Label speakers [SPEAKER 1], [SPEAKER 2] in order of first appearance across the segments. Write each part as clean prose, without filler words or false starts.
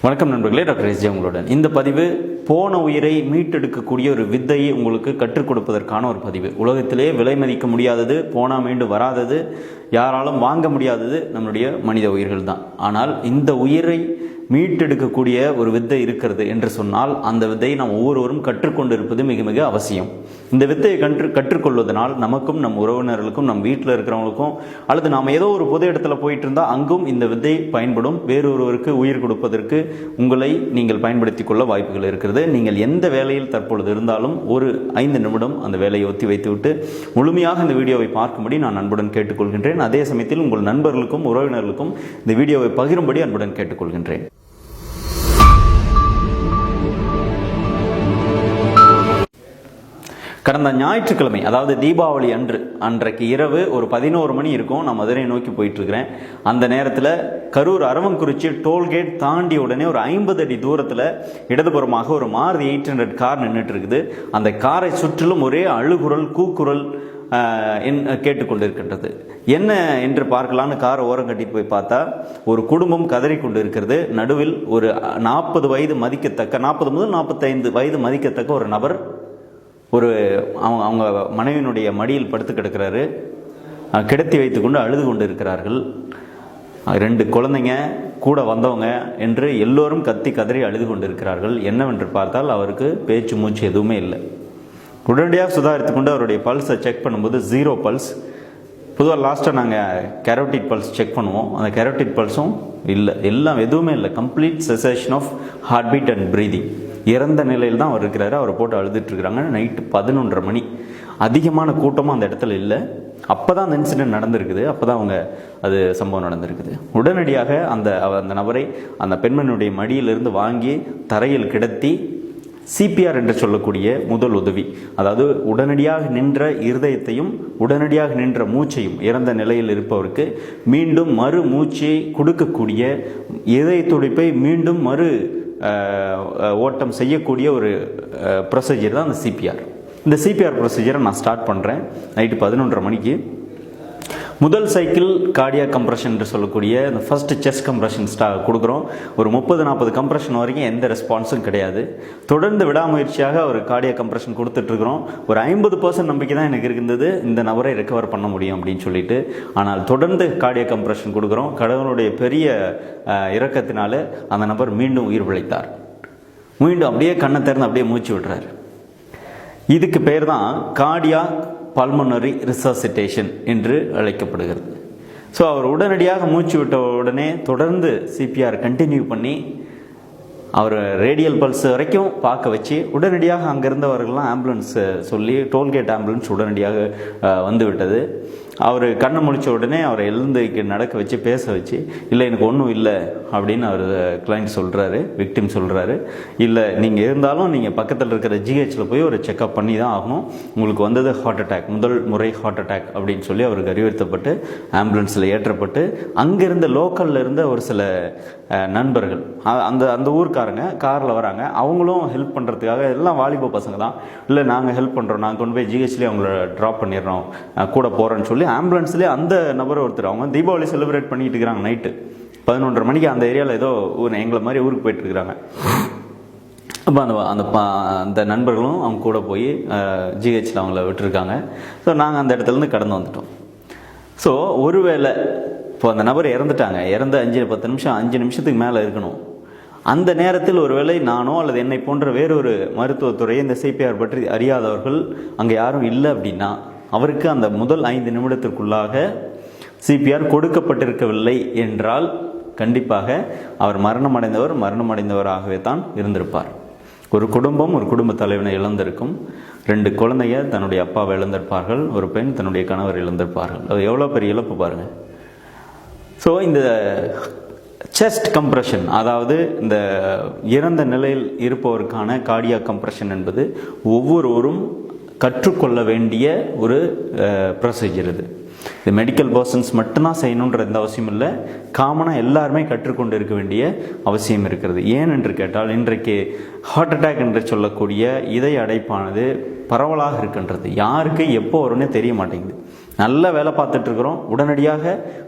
[SPEAKER 1] வணக்கம் நண்பர்களே, doctor S J உங்களுடன். இந்த பதிவு போன உயிரை மீட்டெடுக்கக்கூடிய ஒரு வித்தையை உங்களுக்கு கற்றுக் கொடுப்பதற்கான ஒரு பதிவு. உலகத்திலே விலை மதிக்க முடியாதது, போனால் மீண்டும் வராதது, யாராலும் வாங்க முடியாதது நம்முடைய மனித உயிர்கள் தான். ஆனால் இந்த உயிரை மீட்டெடுக்கக்கூடிய ஒரு வித்தை இருக்கிறது என்று சொன்னால் அந்த வித்தையை நாம் ஒவ்வொருவரும் கற்றுக்கொண்டு இருப்பது மிக மிக அவசியம். இந்த வித்தையை கற்றுக்கொள்வதனால் நமக்கும் நம் உறவினர்களுக்கும் நம் வீட்டில் இருக்கிறவங்களுக்கும் அல்லது நாம் ஏதோ ஒரு பொது இடத்துல போயிட்டு இருந்தால் அங்கும் இந்த வித்தை பயன்படும். வேறொருவருக்கு உயிர் கொடுப்பதற்கு உங்களை நீங்கள் பயன்படுத்தி கொள்ள வாய்ப்புகள் இருக்கிறது. நீங்கள் எந்த வேலையில் தற்பொழுது இருந்தாலும் ஒரு 5 நிமிடம் அந்த வேலையை ஒத்தி வைத்துவிட்டு முழுமையாக இந்த வீடியோவை பார்க்கும்படி நான் அன்புடன் கேட்டுக்கொள்கின்றேன். அதே சமயத்தில் உங்கள் நண்பர்களுக்கும் உறவினர்களுக்கும் இந்த வீடியோவை பகிரும்படி அன்புடன் கேட்டுக்கொள்கின்றேன். கடந்த ஞாயிற்றுக்கிழமை, அதாவது தீபாவளி அன்றைக்கு இரவு ஒரு 11 மணி இருக்கும். நான் மதுரை நோக்கி போயிட்டு இருக்கிறேன். அந்த நேரத்தில் கரூர் அரவங்குறிச்சி டோல்கேட் தாண்டிய உடனே ஒரு 50 அடி தூரத்தில் இடதுபுறமாக ஒரு மாருதி 800 கார் நின்றுட்டு இருக்குது. அந்த காரை சுற்றிலும் ஒரே அழுகுரல் கூக்குரல் கேட்டுக்கொண்டிருக்கின்றது. என்ன என்று பார்க்கலான்னு காரை ஓரம் கட்டி போய் பார்த்தா ஒரு குடும்பம் கதறி கொண்டு இருக்கிறது. நடுவில் ஒரு 40 வயது மதிக்கத்தக்க, 40 முதல் 45 வயது மதிக்கத்தக்க ஒரு நபர் அவங்க மனைவியினுடைய மடியில் படுத்து கிடக்கிறாரு. கிடத்தி வைத்து கொண்டு அழுது கொண்டு இருக்கிறார்கள். 2 குழந்தைங்க கூட வந்தவங்க என்று எல்லோரும் கத்தி கதறி அழுது கொண்டு இருக்கிறார்கள். என்னவென்று பார்த்தால் அவருக்கு பேச்சு மூச்சு எதுவுமே இல்லை. உடனடியாக சுதாரித்து கொண்டு அவருடைய பல்ஸை செக் பண்ணும்போது 0 பல்ஸ். பொதுவாக லாஸ்ட்டாக நாங்கள் கேரோட்டிட் பல்ஸ் செக் பண்ணுவோம். அந்த கேரோட்டிட் பல்ஸும் இல்லை, எல்லாம் எதுவுமே இல்லை. Complete cessation of heart beat and breathing. இறந்த நிலையில் தான் அவர் இருக்கிறாரு. அவரை போட்டு அழுதுட்டு இருக்கிறாங்க. நைட்டு 11:30 மணி. அதிகமான கூட்டமும் அந்த இடத்துல இல்லை. அப்போ தான் அந்த இன்சிடென்ட் நடந்திருக்குது. அப்போ தான் அது சம்பவம் நடந்திருக்குது. உடனடியாக அந்த நபரை அந்த பெண்மணியுடைய மடியிலிருந்து வாங்கி தரையில் கிடத்தி சிபிஆர் என்று சொல்லக்கூடிய முதல் உதவி, அதாவது உடனடியாக நின்ற இருதயத்தையும் உடனடியாக நின்ற மூச்சையும், இறந்த நிலையில் இருப்பவருக்கு மீண்டும் மறு மூச்சை கொடுக்கக்கூடிய, இதய துடிப்பை மீண்டும் மறு ஓட்டம் செய்யக்கூடிய ஒரு ப்ரொசீஜர் தான் அந்த சிபிஆர். இந்த சிபிஆர் ப்ரொசீஜரை நான் ஸ்டார்ட் பண்ணுறேன் நைட்டு 11:30 மணிக்கு. முதல் சைக்கிள் கார்டியாக் கம்ப்ரெஷன் என்று சொல்லக்கூடிய இந்த ஃபர்ஸ்ட் செஸ்ட் கம்ப்ரெஷன் கொடுக்குறோம். ஒரு 30-40 கம்ப்ரெஷன் வரைக்கும் எந்த ரெஸ்பான்ஸும் கிடையாது. தொடர்ந்து விடாமுயற்சியாக ஒரு கார்டியாக் கம்ப்ரெஷன் கொடுத்துட்ருக்குறோம். ஒரு 50% நம்பிக்கை தான் எனக்கு இருந்தது இந்த நபரை ரெக்கவர் பண்ண முடியும் அப்படின்னு சொல்லிட்டு. ஆனால் தொடர்ந்து கார்டியாக் கம்ப்ரெஷன் கொடுக்குறோம். கடவுளுடைய பெரிய இரக்கத்தினால அந்த நபர் மீண்டும் உயிர் பிழைத்தார். மீண்டும் அப்படியே கண்ணை திறந்து அப்படியே மூச்சு விடுறார். இதுக்கு பேர் தான் கார்டியாக் பல்மனரி ரிசசிட்டேஷன் என்று அழைக்கப்படுகிறது. ஸோ அவர் உடனடியாக மூச்சு விட்ட உடனே தொடர்ந்து சிபிஆர் கண்டினியூ பண்ணி அவர் ரேடியல் பல்ஸ் வரைக்கும் பார்க்க வச்சு உடனடியாக அங்கிருந்தவர்கள்லாம் ஆம்புலன்ஸ் சொல்லி டோல்கேட் ஆம்புலன்ஸ் உடனடியாக வந்து விட்டது. அவர் கண்ணை முழிச்ச உடனே அவரை எழுந்து நடக்க வச்சு பேச வச்சு, இல்லை எனக்கு ஒன்றும் இல்லை அப்படின்னு அவர் கிளைண்ட் சொல்கிறாரு, விக்டிம் சொல்கிறாரு. இல்லை, நீங்கள் இருந்தாலும் நீங்கள் பக்கத்தில் இருக்கிற ஜிஹெச்சில் போய் ஒரு செக்அப் பண்ணி தான் ஆகணும். உங்களுக்கு வந்தது ஹார்ட் அட்டாக், முதல் முறை ஹார்ட் அட்டாக் அப்படின்னு சொல்லி அவருக்கு அறிவுறுத்தப்பட்டு ஆம்புலன்ஸில் ஏற்றப்பட்டு அங்கிருந்த லோக்கலில் இருந்த ஒரு சில நண்பர்கள், அந்த ஊருக்காரங்க காரில் வராங்க. அவங்களும் ஹெல்ப் பண்ணுறதுக்காக, எல்லாம் வாலிப பசங்க தான். இல்லை, நாங்கள் ஹெல்ப் பண்ணுறோம், நாங்கள் கொண்டு போய் ஜிஹெச்லேயே அவங்கள ட்ராப் பண்ணிடுறோம், கூட போகிறேன்னு சொல்லி ஆம்புலன்ஸ்லேயே அந்த நபர் ஒருத்தர், அவங்க தீபாவளி செலிப்ரேட் பண்ணிட்டு இருக்கிறாங்க. நைட்டு 11:30 மணிக்கு அந்த ஏரியாவில் ஏதோ எங்களை மாதிரி ஊருக்கு போயிட்டு இருக்கிறாங்க. அப்போ அந்த நண்பர்களும் அவங்க கூட போய் ஜிஹெச்சில் அவங்கள விட்டுருக்காங்க. ஸோ நாங்கள் அந்த இடத்துலேருந்து கடந்து வந்துட்டோம். ஸோ ஒருவேளை இப்போ அந்த நபர் இறந்துட்டாங்க, இறந்த 5 நிமிஷத்துக்கு மேலே இருக்கணும். அந்த நேரத்தில் ஒருவேளை நானோ அல்லது என்னை போன்ற வேறொரு மருத்துவத்துறையை இந்த சிபிஆர் பற்றி அறியாதவர்கள் அங்கே யாரும் இல்லை அப்படின்னா அவருக்கு அந்த முதல் 5 நிமிடத்திற்குள்ளாக சிபிஆர் கொடுக்கப்பட்டிருக்கவில்லை என்றால் கண்டிப்பாக அவர் மரணமடைந்தவராகவே தான் இருந்திருப்பார். ஒரு குடும்ப தலைவனை இழந்திருக்கும். 2 குழந்தைங்க தன்னுடைய அப்பாவை இழந்திருப்பார்கள். ஒரு பெண் தன்னுடைய கணவர் இழந்திருப்பார்கள். அது எவ்வளோ பெரிய இழப்பு பாருங்கள். ஸோ இந்த செஸ்ட் கம்ப்ரெஷன், அதாவது இந்த இறந்த நிலையில் இருப்பவருக்கான கார்டியாக் கம்ப்ரெஷன் என்பது ஒவ்வொருவரும் கற்றுக்கொள்ள வேண்டிய ஒரு ப்ரொசீஜர். இது மெடிக்கல் பர்சன்ஸ் மட்டும்தான் செய்யணுன்ற எந்த அவசியம் இல்லை. காமனாக எல்லாருமே கற்றுக்கொண்டு இருக்க வேண்டிய அவசியம் இருக்கிறது. ஏன் என்று கேட்டால், இன்றைக்கு ஹார்ட் அட்டாக் என்று சொல்லக்கூடிய இதய அடைப்பானது பரவலாக இருக்கின்றது. யாருக்கு எப்போ வரும்னே தெரிய மாட்டேங்குது. நல்ல வேலை பார்த்துட்டு இருக்கிறோம், உடனடியாக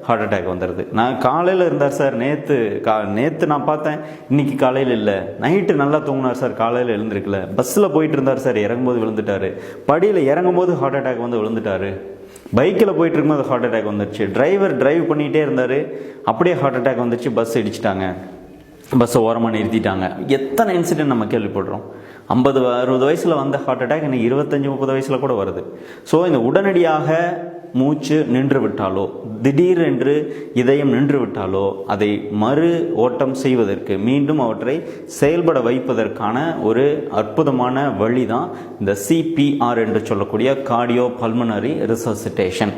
[SPEAKER 1] ஹார்ட் அட்டாக் வந்துடுது. நான் காலையில் இருந்தார் சார், நேற்று நான் பார்த்தேன், இன்னைக்கு காலையில் இல்லை. நைட்டு நல்லா தூங்கினார் சார், காலையில் எழுந்திருக்கல. பஸ்ஸில் போயிட்டு இருந்தார் சார், இறங்கும்போது விழுந்துட்டாரு. படியில் இறங்கும்போது ஹார்ட் அட்டாக் வந்து விழுந்துட்டாரு. பைக்கில் போயிட்டு இருக்கும்போது ஹார்ட் அட்டாக் வந்துருச்சு. டிரைவ் பண்ணிகிட்டே இருந்தார், அப்படியே ஹார்ட் அட்டாக் வந்துருச்சு. பஸ் இடிச்சிட்டாங்க, பஸ்ஸை ஓரமாக நிறுத்திட்டாங்க. எத்தனை இன்சிடென்ட் நம்ம கேள்விப்படுறோம். 50-60 வயசில் வந்த ஹார்ட் அட்டாக் இன்னைக்கு 25-30 வயசில் கூட வருது. ஸோ இந்த உடனடியாக மூச்சு நின்று விட்டாலோ, திடீரென்று இதயம் நின்று விட்டாலோ, அதை மறு ஓட்டம் செய்வதற்கு, மீண்டும் அவற்றை செயல்பட வைப்பதற்கான ஒரு அற்புதமான வழி தான் இந்த சிபிஆர் என்று சொல்லக்கூடிய கார்டியோ பல்மனரி ரிசசிட்டேஷன்.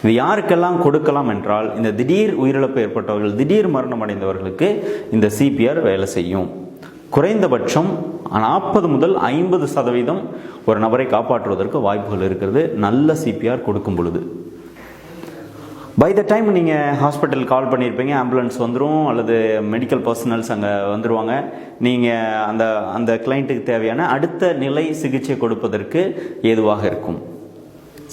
[SPEAKER 1] இது யாருக்கெல்லாம் கொடுக்கலாம் என்றால், இந்த திடீர் உயிரிழப்பு ஏற்பட்டவர்கள், திடீர் மரணம் அடைந்தவர்களுக்கு இந்த சிபிஆர் வேலை செய்யும். குறைந்தபட்சம் 40 முதல் 50% ஒரு நபரை காப்பாற்றுவதற்கு வாய்ப்புகள் இருக்கிறது நல்ல சிபிஆர் கொடுக்கும் பொழுது. பை த டைம் நீங்கள் ஹாஸ்பிட்டல் கால் பண்ணியிருப்பீங்க, ஆம்புலன்ஸ் வந்துடும் அல்லது மெடிக்கல் பர்சனல்ஸ் அங்கே வந்துடுவாங்க. நீங்கள் அந்த கிளைண்ட்டுக்கு தேவையான அடுத்த நிலை சிகிச்சை கொடுப்பதற்கு ஏதுவாக இருக்கும்.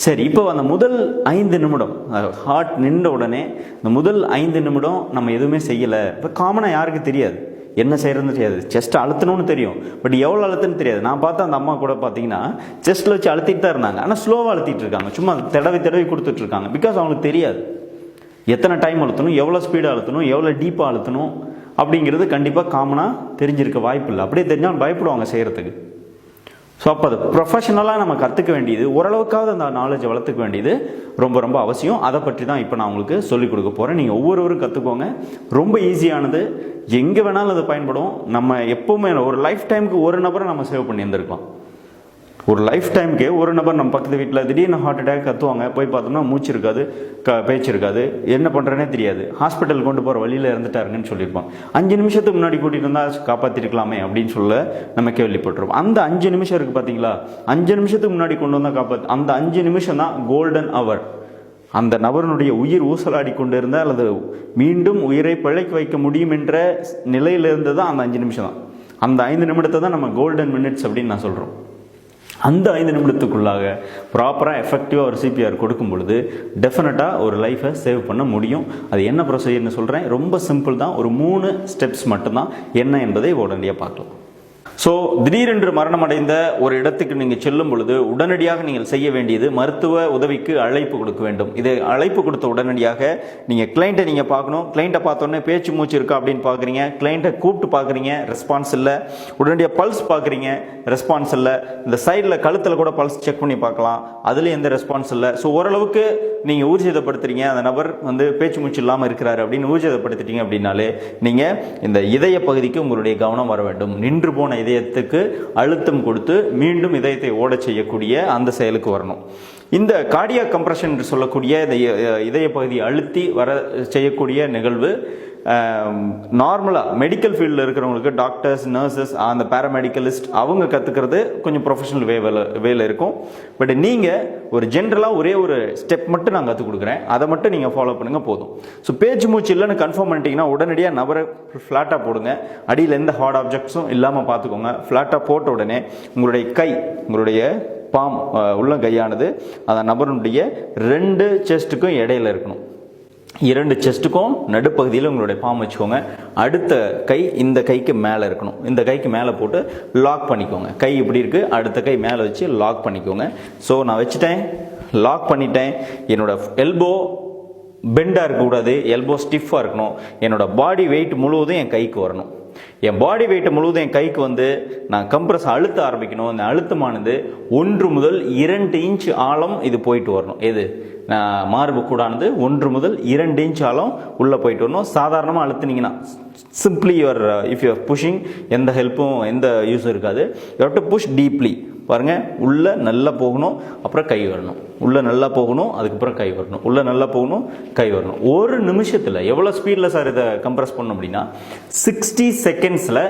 [SPEAKER 1] சரி, இப்போ அந்த முதல் 5 நிமிடம் ஹார்ட் நின்ற உடனே இந்த முதல் 5 நிமிடம் நம்ம எதுவுமே செய்யலை. இப்போ காமனாக யாருக்கு தெரியாது, என்ன செய்யறதுன்னு தெரியாது. செஸ்ட் அழுத்தணும்னு தெரியும், பட் எவ்வளோ அழுத்துன்னு தெரியாது. நான் பார்த்தா அந்த அம்மா கூட பார்த்தீங்கன்னா செஸ்ட்டில் வச்சு அழுத்திட்டு தான் இருந்தாங்க, ஆனால் ஸ்லோவாக அழுத்திட்டு இருக்காங்க, சும்மா தடவி கொடுத்துட்டு இருக்காங்க. பிகாஸ் அவங்களுக்கு தெரியாது எத்தனை டைம் அழுத்தணும், எவ்வளோ ஸ்பீடாக அழுத்தணும், எவ்வளோ டீப்பாக அழுத்தணும் அப்படிங்கிறது கண்டிப்பாக காமனாக தெரிஞ்சிருக்க வாய்ப்பு இல்லை. அப்படியே தெரிஞ்சாலும் பயப்படுவாங்க செய்கிறதுக்கு. ஸோ அப்போ அது ப்ரொஃபஷனலாக நம்ம கற்றுக்க வேண்டியது, ஓரளவுக்காவது அந்த நாலேஜை வளர்த்துக்க வேண்டியது ரொம்ப ரொம்ப அவசியம். அதை பற்றி தான் இப்போ நான் உங்களுக்கு சொல்லிக் கொடுக்க போகிறேன். நீங்கள் ஒவ்வொருவரும் கற்றுக்கோங்க. ரொம்ப ஈஸியானது, எங்கே வேணாலும் அது பயன்படும். நம்ம எப்போவுமே ஒரு லைஃப் டைமுக்கு ஒரு நபரை நம்ம சேவ் பண்ணி இருந்திருக்கலாம். ஒரு லைஃப் டைமுக்கே ஒரு நபர் நம்ம பக்கத்து வீட்டில் திடீர்னு ஹார்ட் அட்டாக் கத்துவாங்க, போய் பார்த்தோம்னா மூச்சு இருக்காது, பேச்சு இருக்காது, என்ன பண்ணுறேனே தெரியாது. ஹாஸ்பிட்டல் கொண்டு போகிற வழியில் இறந்துட்டாருங்கன்னு சொல்லியிருப்பாங்க. 5 நிமிஷத்துக்கு முன்னாடி கூட்டிகிட்டு இருந்தால் காப்பாற்றிருக்கலாமே அப்படின்னு சொல்ல நம்ம கேள்விப்பட்டிருப்போம். அந்த 5 நிமிஷம் இருக்குது பார்த்தீங்களா, 5 நிமிஷத்துக்கு முன்னாடி கொண்டு வந்தால் அந்த 5 நிமிஷம் தான் கோல்டன் அவர். அந்த நபருடைய உயிர் ஊசலாடி கொண்டு இருந்தால் அல்லது மீண்டும் உயிரை பிழைக்க வைக்க முடியும் என்ற நிலையிலிருந்து தான் அந்த 5 நிமிஷம் தான். அந்த 5 நிமிடத்தை தான் நம்ம கோல்டன் மினிட்ஸ் அப்படின்னு நான் சொல்கிறோம். அந்த 5 நிமிடத்துக்குள்ளாக ப்ராப்பராக எஃபெக்டிவாக ஒரு சிபிஆர் கொடுக்கும் பொழுது டெஃபினட்டாக ஒரு லைஃப்பை சேவ் பண்ண முடியும். அது என்ன ப்ரொசீஜர்னு சொல்கிறேன், ரொம்ப சிம்பிள் தான். ஒரு 3 ஸ்டெப்ஸ் மட்டும்தான். என்ன என்பதை உடனடியாக பார்க்கலாம். ஸோ திடீரென்று மரணம் அடைந்த ஒரு இடத்துக்கு நீங்கள் செல்லும் பொழுது உடனடியாக நீங்கள் செய்ய வேண்டியது மருத்துவ உதவிக்கு அழைப்பு கொடுக்க வேண்டும். இது அழைப்பு கொடுத்த உடனடியாக நீங்கள் கிளைண்ட்டை நீங்கள் பார்க்கணும். கிளைண்ட்டை பார்த்தோன்னே பேச்சு மூச்சு இருக்கா அப்படின்னு பார்க்குறீங்க, கிளைண்ட்டை கூப்பிட்டு பார்க்குறீங்க, ரெஸ்பான்ஸ் இல்லை. உடனடியாக பல்ஸ் பார்க்குறீங்க, ரெஸ்பான்ஸ் இல்லை. இந்த சைடில் கழுத்தில் கூட பல்ஸ் செக் பண்ணி பார்க்கலாம், அதுலேயும் எந்த ரெஸ்பான்ஸ் இல்லை. ஸோ ஓரளவுக்கு நீங்கள் ஊர்ஜிதப்படுத்துறீங்க, அந்த நபர் பேச்சு மூச்சு இல்லாமல் இருக்கிறாரு அப்படின்னு ஊர்ஜிதப்படுத்திட்டீங்க அப்படின்னாலே நீங்கள் இந்த இதய பகுதிக்கு உங்களுடைய கவனம் வர வேண்டும். நின்று போன இதயத்துக்கு அழுத்தம் கொடுத்து மீண்டும் இதயத்தை ஓட செய்யக்கூடிய அந்த செயலுக்கு வரணும். இந்த கார்டியாக் கம்ப்ரஷன் என்று சொல்லக்கூடிய இதய பகுதியை அழுத்தி வர செய்யக்கூடிய நிகழ்வு நார்மலாக மெடிக்கல் ஃபீல்டில் இருக்கிறவங்களுக்கு, டாக்டர்ஸ், நர்சஸ், அந்த பேராமெடிக்கலிஸ்ட் அவங்க கற்றுக்கிறது கொஞ்சம் ப்ரொஃபஷனல் வேல இருக்கும். பட் நீங்கள் ஒரு ஜென்ரலாக ஒரே ஒரு ஸ்டெப் மட்டும் நான் கற்றுக் கொடுக்குறேன், அதை மட்டும் நீங்கள் ஃபாலோ பண்ணுங்கள் போதும். ஸோ பேச்சு மூச்சு இல்லைன்னு கன்ஃபார்ம் பண்ணிட்டீங்கன்னா உடனடியாக நபரை ஃப்ளாட்டாக போடுங்க. அடியில் எந்த ஹார்ட் ஆப்ஜெக்ட்ஸும் இல்லாமல் பார்த்துக்கோங்க. ஃப்ளாட்டாக போட்ட உடனே உங்களுடைய பாம் உள்ள கையானது அந்த நபருடைய 2 செஸ்ட்டுக்கும் இடையில இருக்கணும். 2 செஸ்ட்டுக்கும் நடுப்பகுதியில் உங்களுடைய பாம் வச்சுக்கோங்க. அடுத்த கை இந்த கைக்கு மேலே இருக்கணும். இந்த கைக்கு மேலே போட்டு லாக் பண்ணிக்கோங்க. கை இப்படி இருக்கு, அடுத்த கை மேலே வச்சு லாக் பண்ணிக்கோங்க. ஸோ நான் வச்சுட்டேன், லாக் பண்ணிட்டேன். என்னோட எல்போ பெண்டாக இருக்கக்கூடாது, எல்போ ஸ்டிஃபாக இருக்கணும். என்னோட பாடி வெயிட் முழுவதும் என் கைக்கு வரணும். என் பாடி வெயிட் முழுவதும் என் கைக்கு நான் கம்ப்ரஸ் அழுத்த ஆரம்பிக்கணும். அந்த அழுத்தமானது 1 முதல் 2 இன்ச் ஆழம் இது போயிட்டு வரணும். எது மார்பு கூடானது 1 முதல் 2 இன்ச் ஆழம் உள்ளே போயிட்டு வரணும். சாதாரணமாக அழுத்தினீங்கன்னா simply if you are pushing எந்த ஹெல்ப்பும் எந்த யூஸும் இருக்காது. You have to push deeply. பாருங்க, உள்ள நல்லா போகணும், அப்புறம் கை வரணும். உள்ள நல்லா போகணும், அதுக்கப்புறம் கை வரணும். உள்ள நல்லா போகணும், கை வரணும். ஒரு நிமிஷத்தில் எவ்வளோ ஸ்பீடில் சார் இதை கம்ப்ரஸ் பண்ணணும் அப்படின்னா 60 செகண்ட்ஸில்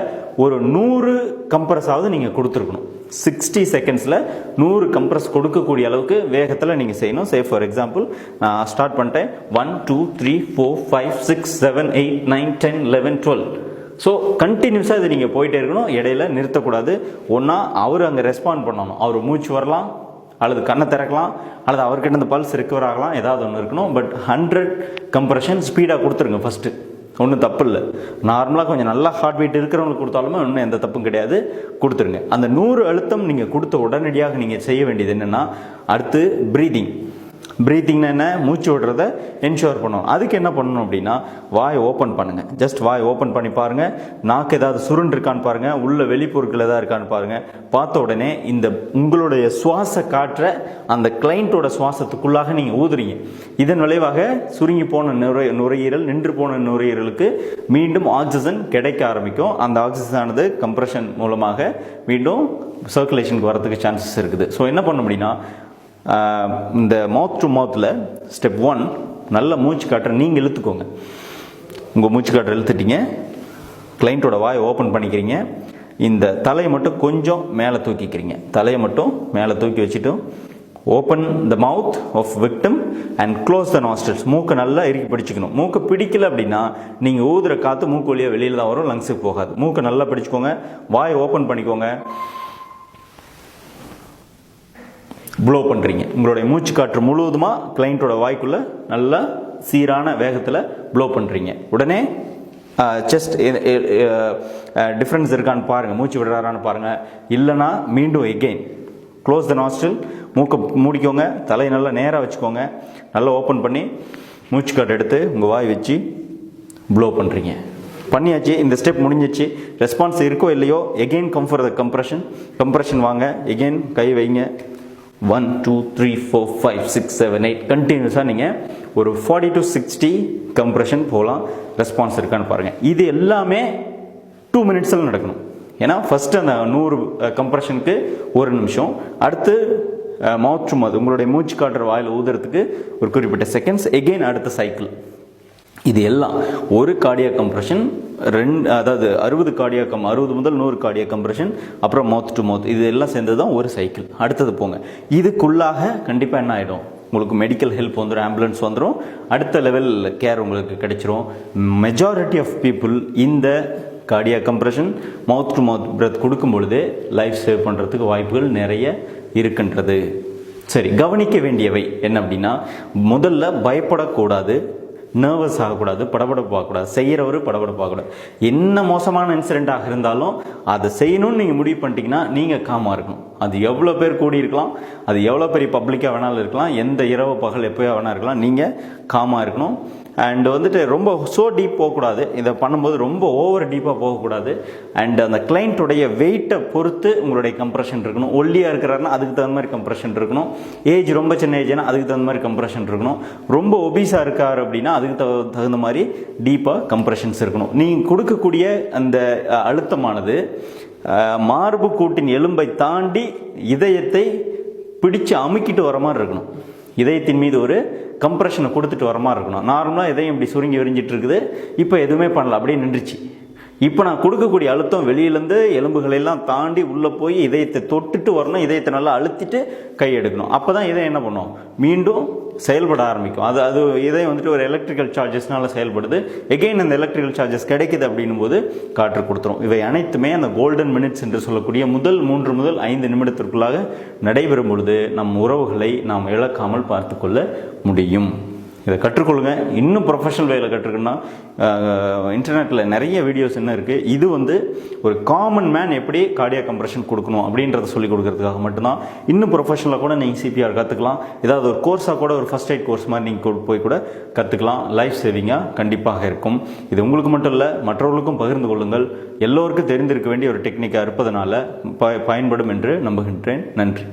[SPEAKER 1] ஒரு 100 கம்ப்ரஸாவது நீங்கள் கொடுத்துருக்கணும். 60 செகண்ட்ஸில் 100 கம்ப்ரஸ் கொடுக்கக்கூடிய அளவுக்கு வேகத்தில் நீங்கள் செய்யணும். சே ஃபார் எக்ஸாம்பிள் நான் ஸ்டார்ட் பண்ணிட்டேன். 1 2 3 4 5 6 7 8 9 10 11 12. ஸோ கண்டினியூஸாக இது நீங்கள் போயிட்டே இருக்கணும், இடையில நிறுத்தக்கூடாது. ஒன்றா அவர் அங்கே ரெஸ்பாண்ட் பண்ணணும். அவர் மூச்சு வரலாம், அல்லது கண்ணை திறக்கலாம், அல்லது அவர்கிட்ட இந்த பல்ஸ் ரிக்கவர் ஆகலாம், ஏதாவது ஒன்று இருக்கணும். பட் 100 கம்ப்ரெஷன் ஸ்பீடாக கொடுத்துருங்க ஃபஸ்ட்டு, ஒன்றும் தப்பு இல்லை. நார்மலாக கொஞ்சம் நல்லா ஹார்ட் பீட் இருக்கிறவங்களுக்கு கொடுத்தாலுமே ஒன்றும் எந்த தப்பும் கிடையாது, கொடுத்துருங்க. அந்த 100 அழுத்தம் நீங்கள் கொடுத்த உடனடியாக நீங்கள் செய்ய வேண்டியது என்னென்னா, அடுத்து ப்ரீத்திங்னா என்ன, மூச்சு விடுறத என்ஷோர் பண்ணணும். அதுக்கு என்ன பண்ணணும் அப்படின்னா, வாய் ஓப்பன் பண்ணுங்கள். ஜஸ்ட் வாய் ஓப்பன் பண்ணி பாருங்கள். நாக்கு ஏதாவது சுருண்டு இருக்கான்னு பாருங்கள், உள்ள வெளிப்பொருட்கள் ஏதாவது இருக்கான்னு பாருங்கள். பார்த்த உடனே இந்த உங்களுடைய சுவாச காற்றை அந்த கிளைண்ட்டோட சுவாசத்துக்குள்ளாக நீங்கள் ஊதுறீங்க. இதன் விளைவாக சுருங்கி போன நுரையீரல், நின்று போன நுரையீரலுக்கு மீண்டும் ஆக்சிஜன் கிடைக்க ஆரம்பிக்கும். அந்த ஆக்சிஜன் ஆனது கம்ப்ரெஷன் மூலமாக மீண்டும் சர்க்குலேஷனுக்கு வரதுக்கு சான்சஸ் இருக்குது. ஸோ என்ன பண்ண முடியும்னா, இந்த மவுத் டு மவுத்தில் ஸ்டெப் 1, நல்ல மூச்சு காற்றை நீங்கள் இழுத்துக்கோங்க. உங்கள் மூச்சு காற்றை இழுத்துட்டீங்க, கிளைண்ட்டோட வாயை ஓப்பன் பண்ணிக்கிறீங்க. இந்த தலையை மட்டும் கொஞ்சம் மேலே தூக்கிக்கிறீங்க. தலையை மட்டும் மேலே தூக்கி வச்சுட்டு open the mouth of victim and close the nostrils. மூக்கை நல்லா இறுக்கி பிடிச்சிக்கணும். மூக்கை பிடிக்கல அப்படின்னா நீங்கள் ஊதுற காற்று மூக்கு வழியாக வெளியில் தான் வரும், லங்ஸுக்கு போகாது. மூக்கை நல்லா பிடிச்சிக்கோங்க, வாயை ஓப்பன் பண்ணிக்கோங்க, ப்ளோ பண்ணுறீங்க. உங்களுடைய மூச்சு காற்று முழுவதுமாக கிளைண்ட்டோட வாய்க்குள்ளே நல்லா சீரான வேகத்தில் ப்ளோ பண்ணுறீங்க. உடனே செஸ்ட் டிஃப்ரென்ஸ் இருக்கான்னு பாருங்கள், மூச்சு விடுறாரான்னு பாருங்கள். இல்லைனா மீண்டும் எகெயின் க்ளோஸ் த நாஸ்ட்ரில், மூக்கை மூடிக்கோங்க, தலையை நல்லா நேராக வச்சுக்கோங்க, நல்லா ஓப்பன் பண்ணி மூச்சு காற்று எடுத்து உங்கள் வாய் வச்சு ப்ளோ பண்ணுறீங்க. பண்ணியாச்சு, இந்த ஸ்டெப் முடிஞ்சிச்சு. ரெஸ்பான்ஸ் இருக்கோ இல்லையோ, again come for the compression வாங்க. எகெயின் கை வைங்க. 1 2 3 4 5 6 7 8 கண்டினியூஸாக நீங்கள் ஒரு 40 to 60 கம்ப்ரெஷன் போகலாம். ரெஸ்பான்ஸ் இருக்கான்னு பாருங்கள். இது எல்லாமே 2 மினிட்ஸில் நடக்கணும். ஏன்னா ஃபஸ்ட்டு அந்த 100 கம்ப்ரெஷனுக்கு 1 நிமிஷம், அடுத்து மவுத் டு மவுத் உங்களுடைய மூச்சு காற்று வாயில் ஊதுறதுக்கு ஒரு குறிப்பிட்ட செகண்ட்ஸ், எகெயின் அடுத்த சைக்கிள். இது எல்லாம் ஒரு கார்டியாக் கம்ப்ரெஷன், அதாவது 60 முதல் 100 கார்டியாக் கம்ப்ரெஷன், அப்புறம் மவுத் டு மவுத், இது எல்லாம் சேர்ந்தது தான் ஒரு சைக்கிள். அடுத்தது போங்க. இதுக்குள்ளாக கண்டிப்பாக என்ன ஆகிடும், உங்களுக்கு மெடிக்கல் ஹெல்ப் வந்துடும், ஆம்புலன்ஸ் வந்துடும், அடுத்த லெவல் கேர் உங்களுக்கு கிடைச்சிரும். மெஜாரிட்டி ஆஃப் பீப்புள் இந்த cardiac compression, mouth to mouth breath கொடுக்கும் பொழுது லைஃப் சேவ் பண்ணுறதுக்கு வாய்ப்புகள் நிறைய இருக்கின்றது. சரி, கவனிக்க வேண்டியவை என்ன அப்படின்னா, முதல்ல பயப்படக்கூடாது, நர்வஸ் ஆகக்கூடாது, படபடப்பு ஆகக்கூடாது, செய்கிறவர் படபடப்பு ஆகக்கூடாது. என்ன மோசமான இன்சிடெண்ட்டாக இருந்தாலும் அதை செய்யணும்னு நீங்கள் முடிவு பண்ணிட்டீங்கன்னா நீங்கள் காமாக இருக்கணும். அது எவ்வளோ பேர் கூடி இருக்கலாம், அது எவ்வளோ பெரிய பப்ளிக்காக வேணாலும் இருக்கலாம், எந்த இரவு பகல் எப்போயோ வேணா இருக்கலாம், நீங்கள் காமாக இருக்கணும். அண்ட் வந்துட்டு ரொம்ப டீப் போகக்கூடாது. இதை பண்ணும்போது ரொம்ப ஓவர் டீப்பாக போகக்கூடாது. அண்ட் அந்த கிளைண்ட்டுடைய வெயிட்டை பொறுத்து உங்களுடைய கம்ப்ரெஷன் இருக்கணும். ஒல்லியாக இருக்கிறாருன்னா அதுக்கு தகுந்த மாதிரி கம்ப்ரெஷன் இருக்கணும். ஏஜ் ரொம்ப சின்ன ஏஜ்னா அதுக்கு தகுந்த மாதிரி கம்ப்ரெஷன் இருக்கணும். ரொம்ப ஒபீஸாக இருக்கார் அப்படின்னா அதுக்கு தகுந்த மாதிரி டீப்பாக கம்ப்ரெஷன்ஸ் இருக்கணும். நீங்கள் கொடுக்கக்கூடிய அந்த அழுத்தமானது மார்பு கூட்டின் எலும்பை தாண்டி இதயத்தை பிடிச்சு அமுக்கிட்டு வர மாதிரி இருக்கணும். இதயத்தின் மீது ஒரு கம்ப்ரெஷனை கொடுத்துட்டு வர மாதிரி இருக்கணும். நார்மலாக இதயம் இப்படி சுருங்கி விரிஞ்சிட்டு இருக்குது, இப்போ எதுவுமே பண்ணல, அப்படியே நின்றுச்சு. இப்போ நான் கொடுக்கக்கூடிய அழுத்தம் வெளியிலேருந்து எலும்புகளெல்லாம் தாண்டி உள்ளே போய் இதயத்தை தொட்டுட்டு வரணும். இதயத்தை நல்லா அழுத்திட்டு கை எடுக்கணும். அப்போ தான் இதயம் என்ன பண்ணும், மீண்டும் செயல்பட ஆரம்பிக்கும். அது இதயம் வந்துட்டு ஒரு எலக்ட்ரிக்கல் சார்ஜஸ்னால செயல்படுது. எகெயின் அந்த எலக்ட்ரிக்கல் சார்ஜஸ் கிடைக்குது அப்படின்னும் போது காற்று கொடுத்துரும். இவை அனைத்துமே அந்த கோல்டன் மினிட்ஸ் என்று சொல்லக்கூடிய முதல் 3 முதல் 5 நிமிடத்திற்குள்ளாக நடைபெறும் பொழுது நம் உறவுகளை நாம் இழக்காமல் பார்த்து கொள்ள முடியும். இதை கற்றுக்கொள்ளுங்க. இன்னும் ப்ரொஃபஷனல் வேலை கற்றுக்கணும்னா இன்டர்நெட்டில் நிறைய வீடியோஸ் என்ன இருக்குது. இது ஒரு காமன் மேன் எப்படி கார்டியாக் கம்ப்ரெஷன் கொடுக்கணும் அப்படின்றத சொல்லிக் கொடுக்கறதுக்காக மட்டும்தான். இன்னும் ப்ரொஃபஷனலாக கூட நீங்கள் சிபிஆர் கற்றுக்கலாம். ஏதாவது ஒரு கோர்ஸாக கூட, ஒரு ஃபர்ஸ்ட் எய்ட் கோர்ஸ் மாதிரி நீங்கள் போய் கூட கற்றுக்கலாம். லைஃப் சேவிங்காக கண்டிப்பாக இருக்கும். இது உங்களுக்கு மட்டும் இல்லை, மற்றவர்களுக்கும் பகிர்ந்து கொள்ளுங்கள். எல்லோருக்கும் தெரிந்திருக்க வேண்டிய ஒரு டெக்னிக்காக இருப்பதனால பயன்படும் என்று நம்புகின்றேன். நன்றி.